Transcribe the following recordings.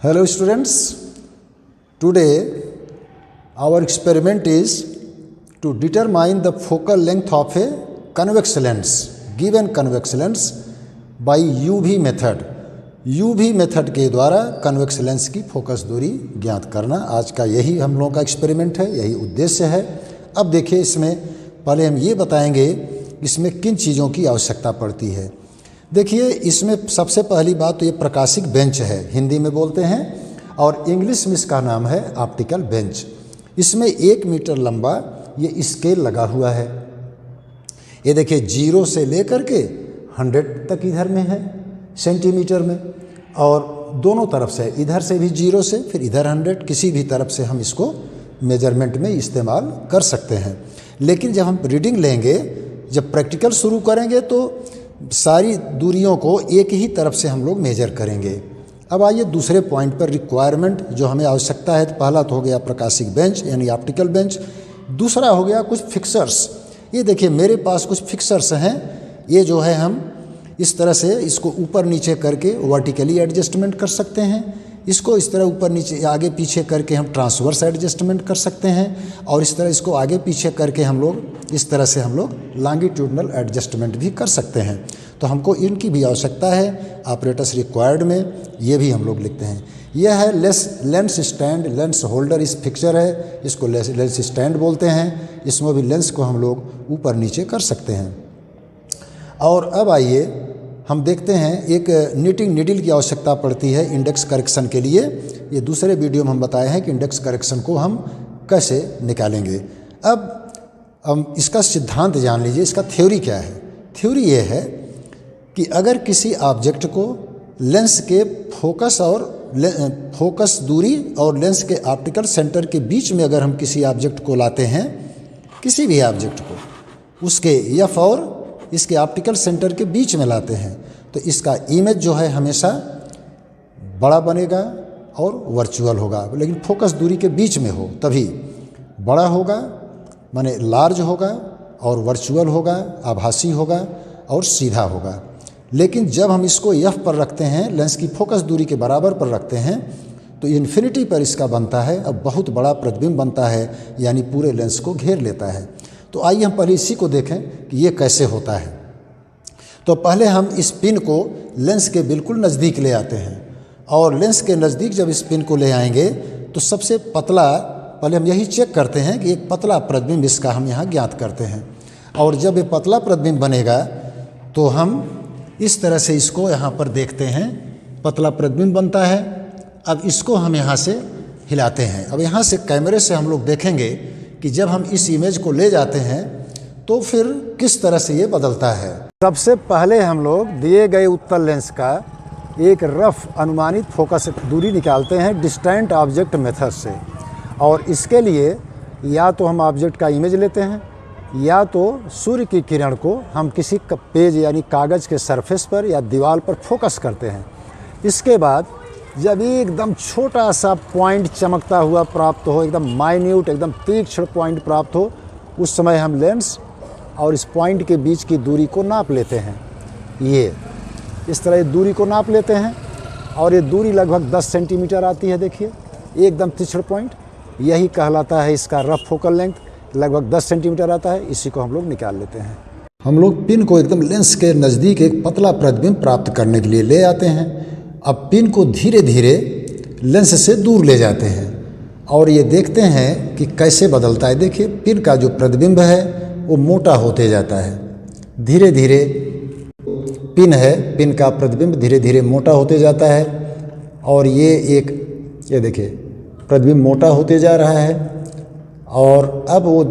Hello students, today our experiment is to determine the focal length of a convex lens, given convex lens by UV method. UV method के द्वारा convex lens की focus दूरी ज्ञात करना आज का यही हम लोगों का एक्सपेरिमेंट है, यही उद्देश्य है। अब देखिए, इसमें पहले हम ये बताएंगे इसमें किन चीज़ों की आवश्यकता पड़ती है। देखिए, इसमें सबसे पहली बात तो ये प्रकाशिक बेंच है, हिंदी में बोलते हैं, और इंग्लिश में इसका नाम है ऑप्टिकल बेंच। इसमें 1 मीटर लंबा ये स्केल लगा हुआ है। ये देखिए 0 से लेकर के 100 तक इधर में है सेंटीमीटर में, और दोनों तरफ से, इधर से भी 0 से फिर इधर 100, किसी भी तरफ से हम इसको मेजरमेंट में इस्तेमाल कर सकते हैं। लेकिन जब हम रीडिंग लेंगे, जब प्रैक्टिकल शुरू करेंगे तो सारी दूरियों को एक ही तरफ से हम लोग मेजर करेंगे। अब आइए दूसरे पॉइंट पर, रिक्वायरमेंट जो हमें आवश्यकता है। तो पहला तो हो गया प्रकाशिक बेंच यानी ऑप्टिकल बेंच, दूसरा हो गया कुछ फिक्सर्स। ये देखिए मेरे पास कुछ फिक्सर्स हैं, ये जो है हम इस तरह से इसको ऊपर नीचे करके वर्टिकली एडजस्टमेंट कर सकते हैं, इसको इस तरह ऊपर नीचे आगे पीछे करके हम ट्रांसवर्स एडजस्टमेंट कर सकते हैं, और इस तरह इसको आगे पीछे करके हम लोग इस तरह से हम लोग लॉन्गिट्यूडनल एडजस्टमेंट भी कर सकते हैं। तो हमको इनकी भी आवश्यकता है, ऑपरेटर्स रिक्वायर्ड में ये भी हम लोग लिखते हैं। यह है लेंस स्टैंड, लेंस होल्डर इस फिक्सचर है, इसको लेंस स्टैंड बोलते हैं। इसमें भी लेंस को हम लोग ऊपर नीचे कर सकते हैं। और अब आइए हम देखते हैं, एक नीटिंग नीडल की आवश्यकता पड़ती है इंडेक्स करेक्शन के लिए। ये दूसरे वीडियो में हम बताए हैं कि इंडेक्स करेक्शन को हम कैसे निकालेंगे। अब हम इसका सिद्धांत जान लीजिए, इसका थ्योरी क्या है। थ्योरी ये है कि अगर किसी ऑब्जेक्ट को लेंस के फोकस दूरी और लेंस के ऑप्टिकल सेंटर के बीच में अगर हम किसी ऑब्जेक्ट को लाते हैं, किसी भी ऑब्जेक्ट को उसके एफ और इसके ऑप्टिकल सेंटर के बीच में लाते हैं, तो इसका इमेज जो है हमेशा बड़ा बनेगा और वर्चुअल होगा। लेकिन फोकस दूरी के बीच में हो तभी बड़ा होगा, माने लार्ज होगा, और वर्चुअल होगा, आभासी होगा और सीधा होगा। लेकिन जब हम इसको एफ पर रखते हैं, लेंस की फोकस दूरी के बराबर पर रखते हैं, तो इन्फिनिटी पर इसका बनता है, अब बहुत बड़ा प्रतिबिंब बनता है, यानी पूरे लेंस को घेर लेता है। तो आइए हम पहले इसी को देखें कि ये कैसे होता है। तो पहले हम इस पिन को लेंस के बिल्कुल नज़दीक ले आते हैं, और लेंस के नज़दीक जब इस पिन को ले आएंगे तो सबसे पतला, पहले हम यही चेक करते हैं कि एक पतला प्रतिबिंब इसका हम यहाँ ज्ञात करते हैं। और जब ये पतला प्रतिबिंब बनेगा तो हम इस तरह से इसको यहाँ पर देखते हैं, पतला प्रतिबिंब बनता है। अब इसको हम यहाँ से हिलाते हैं। अब यहाँ से कैमरे से हम लोग देखेंगे कि जब हम इस इमेज को ले जाते हैं तो फिर किस तरह से ये बदलता है। सबसे पहले हम लोग दिए गए उत्तल लेंस का एक रफ अनुमानित फोकस दूरी निकालते हैं डिस्टेंट ऑब्जेक्ट मेथड से। और इसके लिए या तो हम ऑब्जेक्ट का इमेज लेते हैं, या तो सूर्य की किरण को हम किसी पेज यानी कागज़ के सरफेस पर या दीवार पर फोकस करते हैं। इसके बाद जब एकदम छोटा सा पॉइंट चमकता हुआ प्राप्त हो, एकदम माइन्यूट, एकदम तीक्ष्ण पॉइंट प्राप्त हो, उस समय हम लेंस और इस पॉइंट के बीच की दूरी को नाप लेते हैं। ये इस तरह दूरी को नाप लेते हैं, और ये दूरी लगभग 10 सेंटीमीटर आती है। देखिए एकदम तीक्ष्ण पॉइंट, यही कहलाता है इसका रफ फोकल लेंथ, लगभग 10 सेंटीमीटर आता है। इसी को हम लोग निकाल लेते हैं। हम लोग पिन को एकदम लेंस के नज़दीक एक पतला प्रतिबिंब प्राप्त करने के लिए ले आते हैं। अब पिन को धीरे धीरे लेंस से दूर ले जाते हैं, और ये देखते हैं कि कैसे बदलता है। देखिए पिन का जो प्रतिबिंब है वो मोटा होते जाता है, धीरे धीरे पिन है, पिन का प्रतिबिंब धीरे धीरे मोटा होते जाता है। और ये देखिए प्रतिबिंब मोटा होते जा रहा है। और अब वो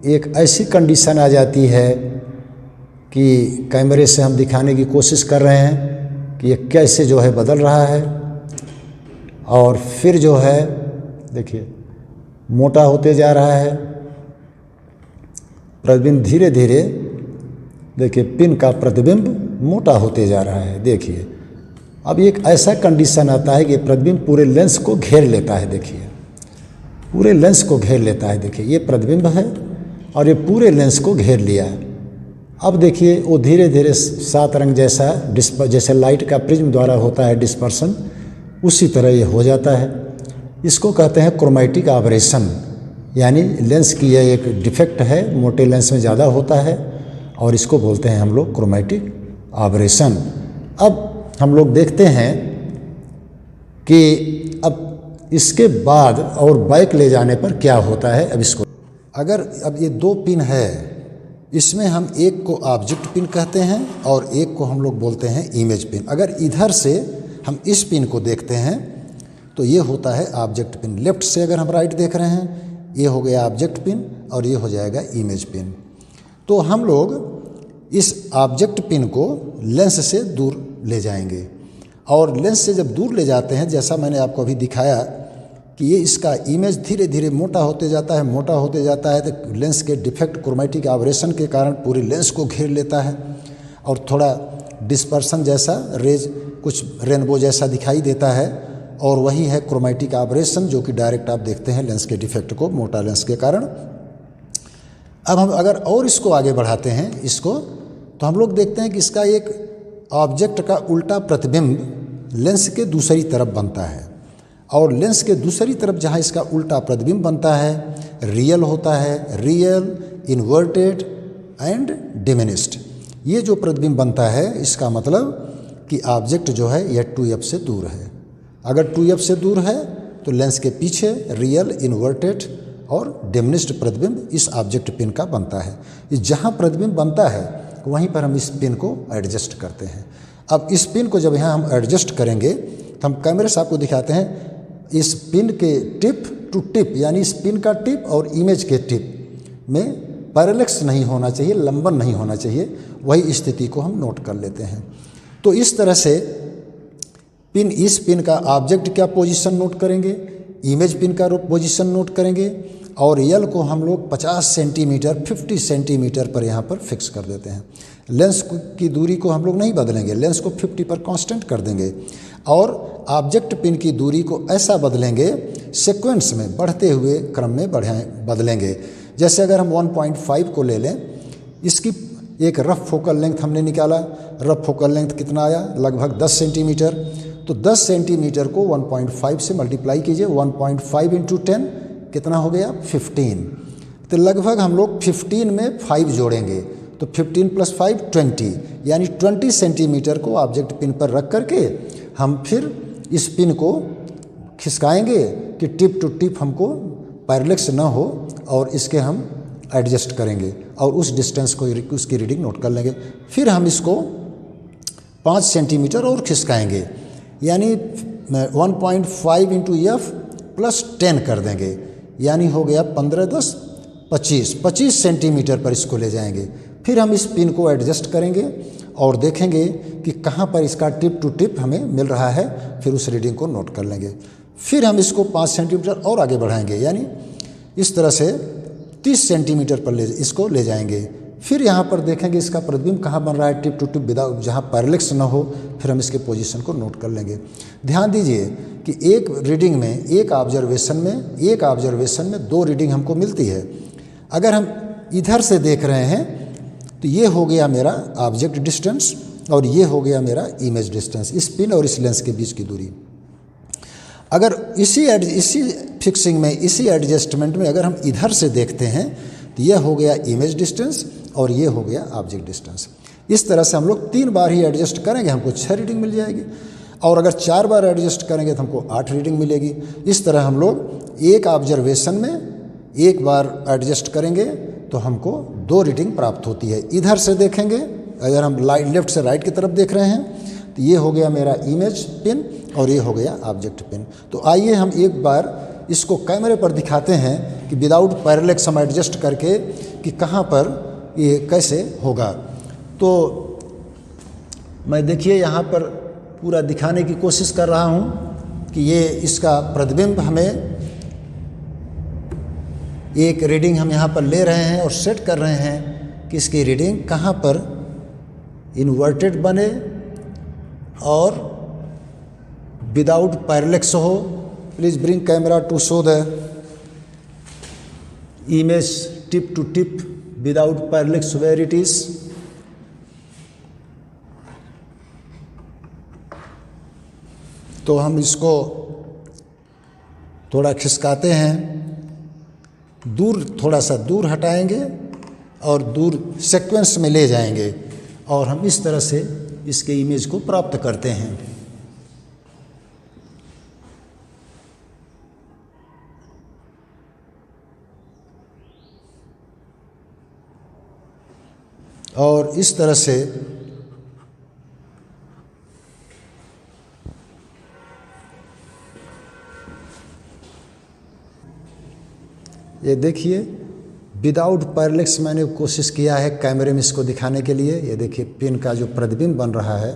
एक ऐसी कंडीशन आ जाती है कि कैमरे से हम दिखाने की कोशिश कर रहे हैं कि ये कैसे जो है बदल रहा है। और फिर जो है देखिए मोटा होते जा रहा है प्रतिबिंब, धीरे धीरे देखिए पिन का प्रतिबिंब मोटा होते जा रहा है। देखिए अब एक ऐसा कंडीशन आता है कि प्रतिबिंब पूरे लेंस को घेर लेता है। देखिए पूरे लेंस को घेर लेता है। देखिए ये प्रतिबिंब है और ये पूरे लेंस को घेर लिया है। अब देखिए वो धीरे धीरे 7 रंग जैसा जैसे लाइट का प्रिज्म द्वारा होता है डिस्पर्सन, उसी तरह ये हो जाता है। इसको कहते हैं क्रोमैटिक आबरेशन, यानी लेंस की यह एक डिफेक्ट है, मोटे लेंस में ज़्यादा होता है और इसको बोलते हैं हम लोग क्रोमैटिक आबरेशन। अब हम लोग देखते हैं कि अब इसके बाद और बैक ले जाने पर क्या होता है। अब इसको अगर अब ये दो पिन है, इसमें हम एक को ऑब्जेक्ट पिन कहते हैं और एक को हम लोग बोलते हैं इमेज पिन। अगर इधर से हम इस पिन को देखते हैं तो ये होता है ऑब्जेक्ट पिन। लेफ्ट से अगर हम राइट देख रहे हैं, ये हो गया ऑब्जेक्ट पिन और ये हो जाएगा इमेज पिन। तो हम लोग इस ऑब्जेक्ट पिन को लेंस से दूर ले जाएंगे और लेंस से जब दूर ले जाते हैं, जैसा मैंने आपको अभी दिखाया कि ये इसका इमेज धीरे धीरे मोटा होते जाता है, मोटा होते जाता है, तो लेंस के डिफेक्ट क्रोमैटिक आबरेशन के कारण पूरी लेंस को घेर लेता है और थोड़ा डिस्पर्सन जैसा, रेज कुछ रेनबो जैसा दिखाई देता है और वही है क्रोमैटिक आबरेशन, जो कि डायरेक्ट आप देखते हैं लेंस के डिफेक्ट को, मोटा लेंस के कारण। अब हम अगर और इसको आगे बढ़ाते हैं इसको, तो हम लोग देखते हैं कि इसका एक ऑब्जेक्ट का उल्टा प्रतिबिंब लेंस के दूसरी तरफ बनता है और लेंस के दूसरी तरफ जहाँ इसका उल्टा प्रतिबिंब बनता है, रियल होता है, रियल, इन्वर्टेड एंड डिमिनिश्ड। ये जो प्रतिबिंब बनता है इसका मतलब कि ऑब्जेक्ट जो है यह 2f से दूर है। अगर 2f से दूर है तो लेंस के पीछे रियल, इन्वर्टेड और डिमिनिश्ड प्रतिबिंब इस ऑब्जेक्ट पिन का बनता है। इस जहाँ प्रतिबिंब बनता है वहीं पर हम इस पिन को एडजस्ट करते हैं। अब इस पिन को जब यहाँ हम एडजस्ट करेंगे तो हम कैमरे से आपको दिखाते हैं, इस पिन के टिप टू टिप, यानी इस पिन का टिप और इमेज के टिप में पैरेलक्स नहीं होना चाहिए, लंबन नहीं होना चाहिए, वही स्थिति को हम नोट कर लेते हैं। तो इस तरह से पिन, इस पिन का ऑब्जेक्ट क्या पोजीशन नोट करेंगे, इमेज पिन का पोजीशन नोट करेंगे और यल को हम लोग 50 सेंटीमीटर, 50 सेंटीमीटर पर यहाँ पर फिक्स कर देते हैं। लेंस की दूरी को हम लोग नहीं बदलेंगे, लेंस को 50 पर कांस्टेंट कर देंगे और ऑब्जेक्ट पिन की दूरी को ऐसा बदलेंगे, सीक्वेंस में बढ़ते हुए क्रम में बदलेंगे। जैसे अगर हम 1.5 को ले लें, इसकी एक रफ फोकल लेंथ हमने निकाला, रफ फोकल लेंथ कितना आया, लगभग 10 सेंटीमीटर। तो 10 सेंटीमीटर को 1.5 से मल्टीप्लाई कीजिए, 1.5 इंटू 10 कितना हो गया, 15। तो लगभग हम लोग 15 में 5 जोड़ेंगे, तो 15 + 5 20, यानी 20 सेंटीमीटर को ऑब्जेक्ट पिन पर रख करके हम फिर इस पिन को खिसकाएंगे कि टिप टू टिप हमको पैरेलक्स ना हो और इसके हम एडजस्ट करेंगे और उस डिस्टेंस को, उसकी रीडिंग नोट कर लेंगे। फिर हम इसको 5 सेंटीमीटर और खिसकाएंगे, यानी 1.5 इंटू एफ प्लस 10 कर देंगे, यानी हो गया 15 10 25 सेंटीमीटर पर इसको ले जाएंगे। फिर हम इस पिन को एडजस्ट करेंगे और देखेंगे कि कहाँ पर इसका टिप टू टिप हमें मिल रहा है, फिर उस रीडिंग को नोट कर लेंगे। फिर हम इसको 5 सेंटीमीटर और आगे बढ़ाएंगे, यानी इस तरह से 30 सेंटीमीटर पर इसको ले जाएंगे। फिर यहाँ पर देखेंगे इसका प्रतिबिंब कहाँ बन रहा है, टिप टू टिप विदाउट, जहाँ पैरेलक्स ना हो, फिर हम इसके पोजीशन को नोट कर लेंगे। ध्यान दीजिए कि एक रीडिंग में, एक ऑब्जर्वेशन में 2 रीडिंग हमको मिलती है। अगर हम इधर से देख रहे हैं तो ये हो गया मेरा ऑब्जेक्ट डिस्टेंस और ये हो गया मेरा इमेज डिस्टेंस, इस पिन और इस लेंस के बीच की दूरी। अगर इसी फिक्सिंग में, इसी एडजस्टमेंट में अगर हम इधर से देखते हैं तो ये हो गया इमेज डिस्टेंस और ये हो गया ऑब्जेक्ट डिस्टेंस। इस तरह से हम लोग 3 बार ही एडजस्ट करेंगे, हमको 6 रीडिंग मिल जाएगी और अगर 4 बार एडजस्ट करेंगे तो हमको 8 रीडिंग मिलेगी। इस तरह हम लोग एक ऑब्जर्वेशन में 1 बार एडजस्ट करेंगे तो हमको 2 रीडिंग प्राप्त होती है। इधर से देखेंगे, अगर हम लेफ्ट से राइट की तरफ देख रहे हैं तो ये हो गया मेरा इमेज पिन और ये हो गया ऑब्जेक्ट पिन। तो आइए हम एक बार इसको कैमरे पर दिखाते हैं कि विदाउट पैरेलक्स हम एडजस्ट करके कि कहाँ पर ये कैसे होगा। तो मैं देखिए यहाँ पर पूरा दिखाने की कोशिश कर रहा हूँ कि ये इसका प्रतिबिंब हमें एक रीडिंग हम यहाँ पर ले रहे हैं और सेट कर रहे हैं कि इसकी रीडिंग कहाँ पर इन्वर्टेड बने और विदाउट पैरेलक्स हो। Please bring camera to show the image tip to tip without parallax where it is. तो हम इसको थोड़ा खिसकाते हैं, दूर थोड़ा सा दूर हटाएंगे और दूर सीक्वेंस में ले जाएंगे और हम इस तरह से इसके इमेज को प्राप्त करते हैं। और इस तरह से ये देखिए विदाउट पैरेलैक्स मैंने कोशिश किया है कैमरे में इसको दिखाने के लिए। ये देखिए पिन का जो प्रतिबिंब बन रहा है,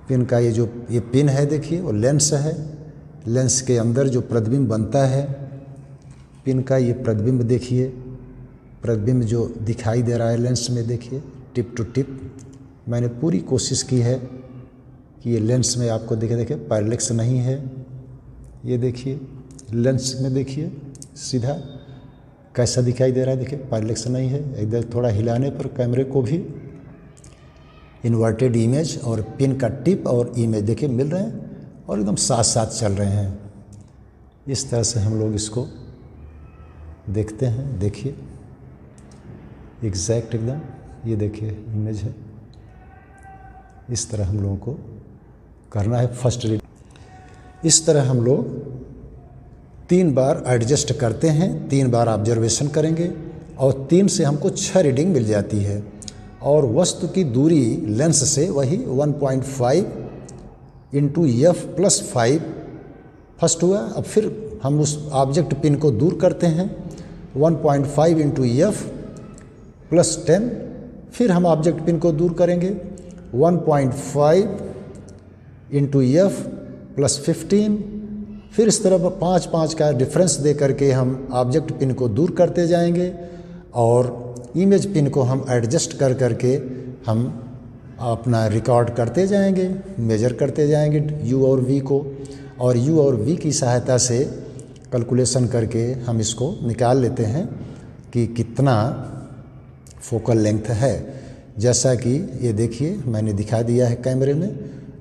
पिन का ये पिन है, देखिए वो लेंस है, लेंस के अंदर जो प्रतिबिंब बनता है पिन का, ये प्रतिबिंब देखिए, प्रतिबिंब जो दिखाई दे रहा है लेंस में, देखिए टिप टू टिप। मैंने पूरी कोशिश की है कि ये लेंस में आपको देखे पैरेलैक्स नहीं है। ये देखिए लेंस में देखिए सीधा कैसा दिखाई दे रहा है, देखिए पैरेलैक्स नहीं है। एकदम थोड़ा हिलाने पर कैमरे को भी इन्वर्टेड इमेज और पिन का टिप और इमेज देखिए मिल रहे हैं और एकदम साथ साथ चल रहे हैं। इस तरह से हम लोग इसको देखते हैं। देखिए एग्जैक्ट एकदम, ये देखिए इमेज है। इस तरह हम लोगों को करना है फर्स्ट रीड। इस तरह हम लोग 3 बार एडजस्ट करते हैं, 3 बार ऑब्जर्वेशन करेंगे और 3 से हमको 6 रीडिंग मिल जाती है। और वस्तु की दूरी लेंस से वही 1.5 इंटू एफ प्लस 5 फर्स्ट हुआ। अब फिर हम उस ऑब्जेक्ट पिन को दूर करते हैं, 1.5 इंटू एफ प्लस 10, फिर हम ऑब्जेक्ट पिन को दूर करेंगे 1.5 इंटू एफ प्लस 15, फिर इस तरह 5-5 का डिफरेंस दे करके हम ऑब्जेक्ट पिन को दूर करते जाएंगे और इमेज पिन को हम एडजस्ट कर करके हम अपना रिकॉर्ड करते जाएंगे, मेजर करते जाएंगे यू और वी को, और यू और वी की सहायता से कैलकुलेशन करके हम इसको निकाल लेते हैं कि कितना फोकल लेंथ है। जैसा कि ये देखिए मैंने दिखा दिया है कैमरे में।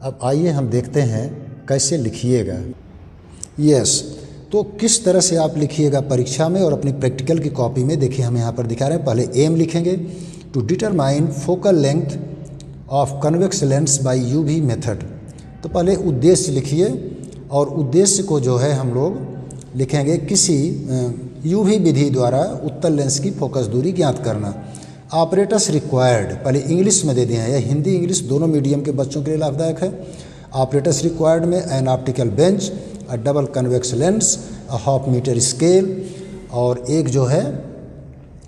अब आइए हम देखते हैं कैसे लिखिएगा। यस, तो किस तरह से आप लिखिएगा परीक्षा में और अपनी प्रैक्टिकल की कॉपी में। देखिए हम यहाँ पर दिखा रहे हैं, पहले एम लिखेंगे, to determine focal length of convex lens by u v method. तो पहले उद्देश्य लिखिए और उद्देश्य को जो है हम लोग लिखेंगे किसी यूवी विधि द्वारा उत्तल लेंस की फोकस दूरी ज्ञात करना। ऑपरेटर्स रिक्वायर्ड पहले इंग्लिश में दे दिए हैं, या हिंदी इंग्लिश दोनों मीडियम के बच्चों के लिए लाभदायक है। ऑपरेटर्स रिक्वायर्ड में an optical bench, a double convex lens, a half metre scale, और एक जो है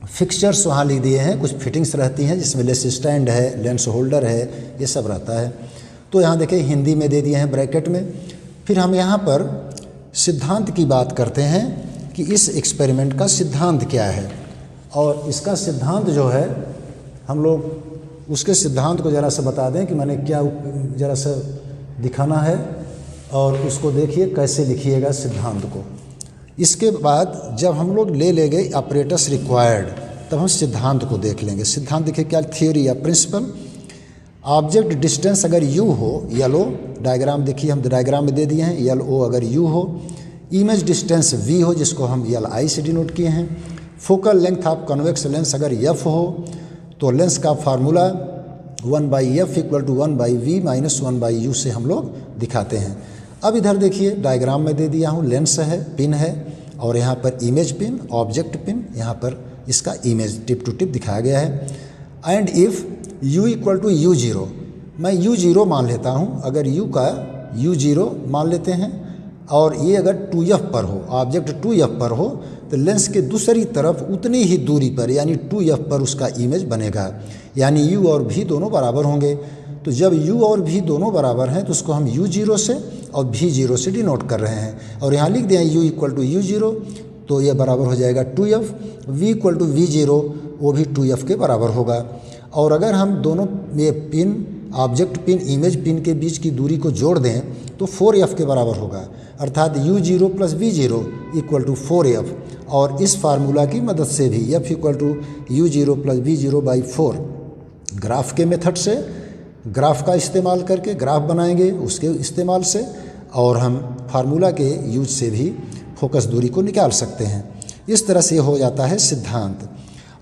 फिक्सचर्स वहाँ लिख दिए हैं, कुछ फिटिंग्स रहती हैं जिसमें लेंस स्टैंड है, लेंस होल्डर है, ये सब रहता है। तो यहाँ देखिए हिंदी में दे दिए हैं ब्रैकेट में। फिर हम यहाँ पर सिद्धांत की बात करते हैं कि इस एक्सपेरिमेंट का सिद्धांत क्या है, और इसका सिद्धांत जो है हम लोग उसके सिद्धांत को ज़रा सा बता दें कि मैंने क्या ज़रा सा दिखाना है, और उसको देखिए कैसे लिखिएगा सिद्धांत को। इसके बाद जब हम लोग ले लेंगे ऑपरेटर्स रिक्वायर्ड, तब हम सिद्धांत को देख लेंगे। सिद्धांत देखिए क्या, थ्योरी या प्रिंसिपल। ऑब्जेक्ट डिस्टेंस अगर यू हो, येलो डायग्राम देखिए हम डायग्राम में दे दिए हैं, यल ओ अगर यू हो, इमेज डिस्टेंस वी हो जिसको हम यल आई से डिनोट किए हैं, focal length of convex lens अगर एफ हो, तो लेंस का formula 1/f equal to 1/v minus 1/u से हम लोग दिखाते हैं। अब इधर देखिए डायग्राम में दे दिया हूँ, लेंस है, पिन है, और यहाँ पर इमेज पिन, ऑब्जेक्ट पिन, यहाँ पर इसका इमेज टिप टू टिप दिखाया गया है। And if u equal to u0, मैं u0 मान लेता हूँ, अगर u का u0 मान लेते हैं, और ये अगर 2f पर हो, ऑब्जेक्ट 2f पर हो, तो लेंस के दूसरी तरफ उतनी ही दूरी पर यानी 2f पर उसका इमेज बनेगा, यानी u और v दोनों बराबर होंगे। तो जब u और v दोनों बराबर हैं तो उसको हम u0 से और v0 से डिनोट कर रहे हैं, और यहाँ लिख दें u इक्वल टू u0, तो यह बराबर हो जाएगा 2f, v equal to v0 वो भी 2f के बराबर होगा। और अगर हम दोनों ये pin, object pin, image pin के बीच की दूरी को जोड़ दें तो 4f के बराबर होगा, अर्थात u0 plus v0 equal to 4f। और इस फार्मूला की मदद से भी f equal to u0 plus v0 by 4 graph के मेथड से ग्राफ का इस्तेमाल करके ग्राफ बनाएंगे उसके इस्तेमाल से, और हम फार्मूला के यूज से भी फोकस दूरी को निकाल सकते हैं। इस तरह से हो जाता है सिद्धांत।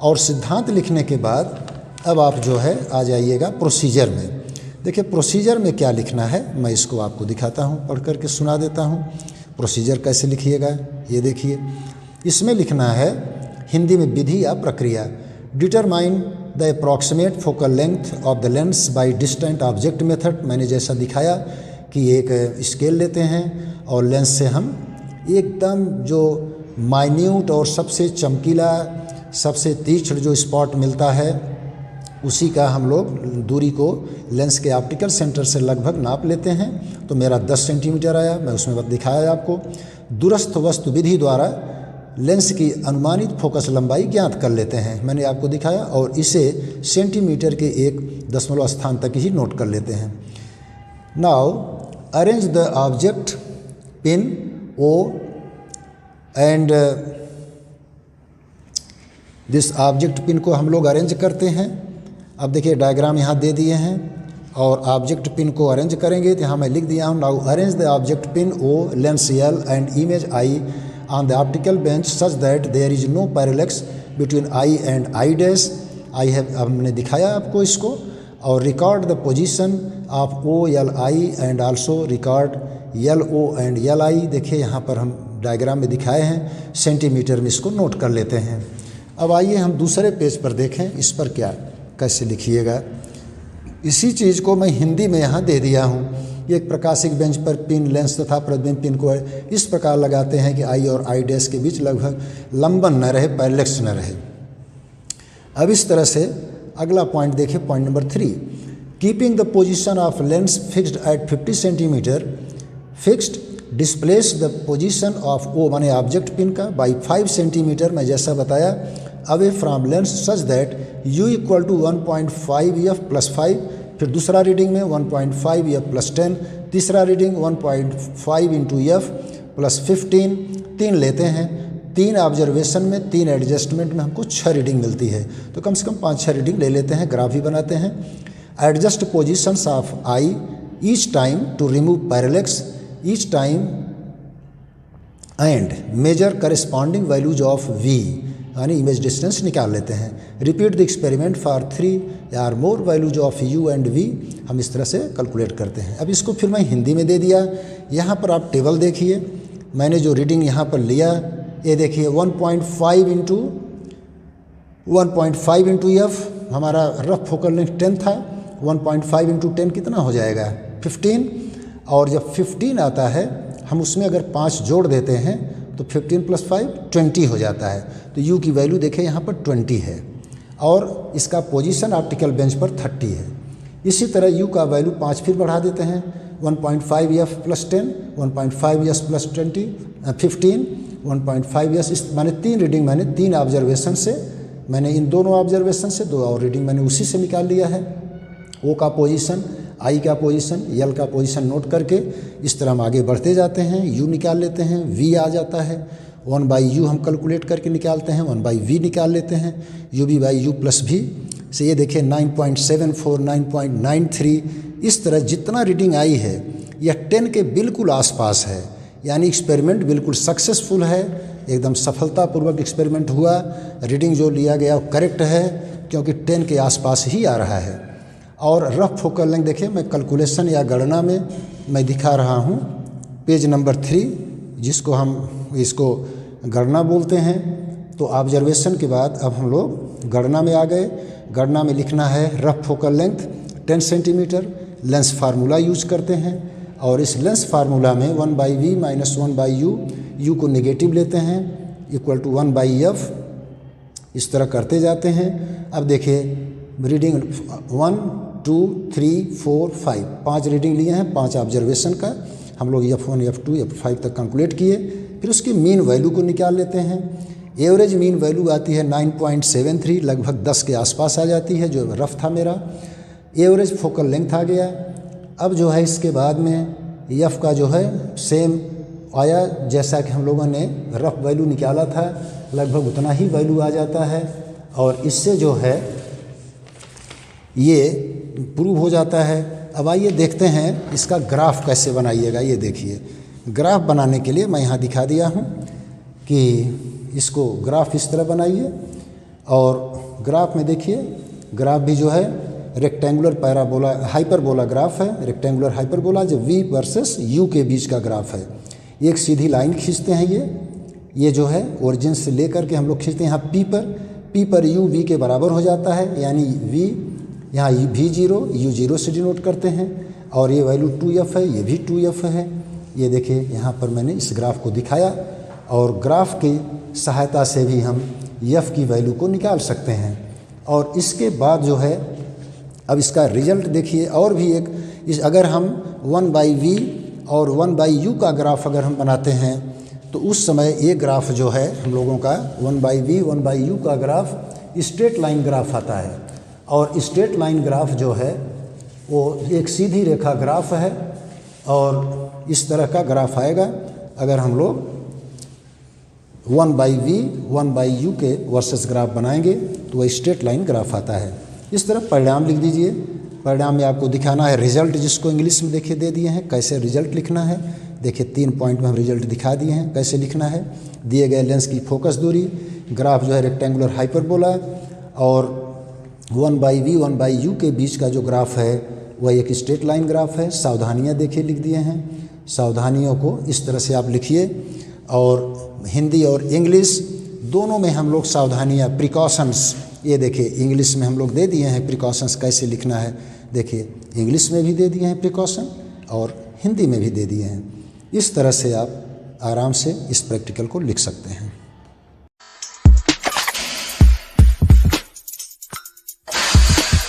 और सिद्धांत लिखने के बाद अब आप जो है आ जाइएगा प्रोसीजर में। देखिए प्रोसीजर में क्या लिखना है, मैं इसको आपको दिखाता हूँ, पढ़ करके सुना देता हूँ। प्रोसीजर कैसे लिखिएगा ये देखिए, इसमें लिखना है हिंदी में विधि या प्रक्रिया। Determine the approximate focal length of the lens by distant object method. मैंने जैसा दिखाया कि एक स्केल लेते हैं और लेंस से हम एकदम जो माइन्यूट और सबसे चमकीला सबसे तीक्ष्ण जो स्पॉट मिलता है उसी का हम लोग दूरी को लेंस के ऑप्टिकल सेंटर से लगभग नाप लेते हैं। तो मेरा 10 सेंटीमीटर आया, मैं उसमें बस दिखाया आपको। दूरस्थ वस्तु विधि द्वारा लेंस की अनुमानित फोकस लंबाई ज्ञात कर लेते हैं, मैंने आपको दिखाया, और इसे सेंटीमीटर के एक दशमलव स्थान तक ही नोट कर लेते हैं। Now arrange the object pin O and this object pin को हम लोग अरेंज करते हैं। अब देखिए डायग्राम यहाँ दे दिए हैं और ऑब्जेक्ट पिन को अरेंज करेंगे तो यहाँ मैं लिख दिया हूँ, now arrange the object pin O lens L and image I on the optical bench such that there is no parallax between I and I dash। I have हमने दिखाया आपको इसको। और record the position of O L I and also record L O and L I। देखिए यहाँ पर हम diagram में दिखाए हैं, सेंटीमीटर में इसको नोट कर लेते हैं। अब आइए हम दूसरे पेज पर देखें, इस पर क्या कैसे लिखिएगा। इसी चीज़ को मैं हिंदी में यहाँ दे दिया हूँ। एक प्रकाशिक बेंच पर पिन लेंस तथा प्रतिबिंब पिन को इस प्रकार लगाते हैं कि आई और आई डैश के बीच लगभग लंबन न रहे, पैरेलक्स न रहे। अब इस तरह से अगला पॉइंट देखिए, point number 3, keeping the position of lens fixed at 50 centimetre fixed displace the position of O माने ऑब्जेक्ट पिन का बाई 5 सेंटीमीटर, मैं जैसा बताया, away from lens such that u equal to 1.5 f plus 5। फिर दूसरा reading में 1.5 f plus 10, तीसरा reading 1.5 into F plus 15। 3 लेते हैं, 3 ऑब्जर्वेशन में 3 एडजस्टमेंट में हमको 6 रीडिंग मिलती है। तो कम से कम 5-6 रीडिंग ले लेते हैं, ग्राफ भी बनाते हैं। Adjust positions of eye each time to remove parallax each time and measure corresponding values of v यानी इमेज डिस्टेंस निकाल लेते हैं। Repeat the experiment for 3 or more values of u and v, हम इस तरह से कैलकुलेट करते हैं। अब इसको फिर मैं हिंदी में दे दिया। यहाँ पर आप टेबल देखिए, मैंने जो रीडिंग यहाँ पर लिया ये देखिए 1.5 इंटू एफ, हमारा रफ फोकल लेंथ 10 था। 1.5 इंटू 10 कितना हो जाएगा 15, और जब 15 आता है हम उसमें अगर 5 जोड़ देते हैं तो 15 प्लस 5 20 हो जाता है। तो u की वैल्यू देखें यहाँ पर 20 है और इसका पोजीशन ऑप्टिकल बेंच पर 30 है। इसी तरह u का वैल्यू 5 फिर बढ़ा देते हैं, 1.5 f plus 10, 1.5 S plus 15, 1.5 S. इस मैंने 3 रीडिंग मैंने 3 ऑब्जर्वेशन से, मैंने इन दोनों ऑब्जर्वेशन से 2 और रीडिंग मैंने उसी से निकाल लिया है। ओ का पोजीशन, आई का पोजीशन, यल का पोजीशन नोट करके इस तरह हम आगे बढ़ते जाते हैं। यू निकाल लेते हैं, वी आ जाता है, 1 बाई यू हम कैलकुलेट करके निकालते हैं, 1 बाई वी निकाल लेते हैं, u b by u plus भी से ये देखिए 9.74, 9.93। इस तरह जितना रीडिंग आई है यह 10 के बिल्कुल आसपास है, यानी एक्सपेरिमेंट बिल्कुल सक्सेसफुल है, एकदम सफलतापूर्वक एक्सपेरिमेंट हुआ। रीडिंग जो लिया गया वो करेक्ट है क्योंकि 10 के आसपास ही आ रहा है। और रफ फोकल लेंथ देखिए मैं कैलकुलेशन या गणना में मैं दिखा रहा हूँ, पेज नंबर 3 जिसको हम इसको गणना बोलते हैं। तो ऑब्जर्वेशन के बाद अब हम लोग गणना में आ गए। गणना में लिखना है rough focal length 10 centimetre, lens formula use करते हैं और इस लेंस फार्मूला में 1 by v minus 1 by u, u को नेगेटिव लेते हैं, इक्वल टू 1 बाई एफ, इस तरह करते जाते हैं। अब देखिए रीडिंग 1, 2, 3, 4, 5, 5 रीडिंग लिए हैं 5 ऑब्जर्वेशन का। हम लोग F1, F2, F5 तक कैलकुलेट किए, फिर उसकी मीन वैल्यू को निकाल लेते हैं। एवरेज मीन वैल्यू आती है 9.73, लगभग 10 के आसपास आ जाती है, जो रफ था मेरा। एवरेज फोकल लेंथ आ गया। अब जो है इसके बाद में F का जो है सेम आया जैसा कि हम लोगों ने रफ वैल्यू निकाला था, लगभग उतना ही वैल्यू आ जाता है। और इससे जो है ये प्रूव हो जाता है। अब आइए देखते हैं इसका ग्राफ कैसे बनाइएगा। ये देखिए, ग्राफ बनाने के लिए मैं यहाँ दिखा दिया हूँ कि इसको ग्राफ इस तरह बनाइए। और ग्राफ में देखिए, ग्राफ भी जो है रेक्टेंगुलर पैराबोला हाइपरबोला ग्राफ है, रेक्टेंगुलर हाइपरबोला जो v वर्सेस u के बीच का ग्राफ है। एक सीधी लाइन खींचते हैं, ये जो है ओरिजिन से लेकर के हम लोग खींचते हैं यहाँ p पर u v के बराबर हो जाता है, यानी v यहाँ v0 u0 से डिनोट करते हैं। और ये वैल्यू 2f है, ये भी 2f है। ये देखिए यहाँ पर मैंने इस ग्राफ को दिखाया, और ग्राफ की सहायता से भी हम f की वैल्यू को निकाल सकते हैं। और इसके बाद जो है अब इसका रिजल्ट देखिए, और भी एक अगर हम 1/v और 1/u का ग्राफ अगर हम बनाते हैं तो उस समय ये ग्राफ जो है हम लोगों का 1/v 1/u का ग्राफ स्ट्रेट लाइन ग्राफ आता है। और स्ट्रेट लाइन ग्राफ जो है वो एक सीधी रेखा ग्राफ है, और इस तरह का ग्राफ आएगा। अगर हम लोग 1/v 1/u के वर्सेस ग्राफ बनाएंगे तो वह स्ट्रेट लाइन ग्राफ आता है। इस तरह परिणाम लिख दीजिए। परिणाम में आपको दिखाना है रिजल्ट, जिसको इंग्लिश में देखिए दे दिए हैं कैसे रिजल्ट लिखना है। देखिए 3 पॉइंट में हम रिजल्ट दिखा दिए हैं कैसे लिखना है। दिए गए लेंस की फोकस दूरी, ग्राफ जो है रेक्टेंगुलर हाइपरबोला, और 1/v 1/u के बीच का जो ग्राफ है वह एक स्ट्रेट लाइन ग्राफ है। सावधानियाँ देखिए लिख दिए हैं। सावधानियों को इस तरह से आप लिखिए। और हिंदी और इंग्लिश दोनों में हम लोग सावधानियाँ, प्रिकॉशंस, ये देखिए इंग्लिश में हम लोग दे दिए हैं प्रिकॉशंस कैसे लिखना है। देखिए इंग्लिश में भी दे दिए हैं प्रिकॉशन और हिंदी में भी दे दिए हैं। इस तरह से आप आराम से इस प्रैक्टिकल को लिख सकते हैं।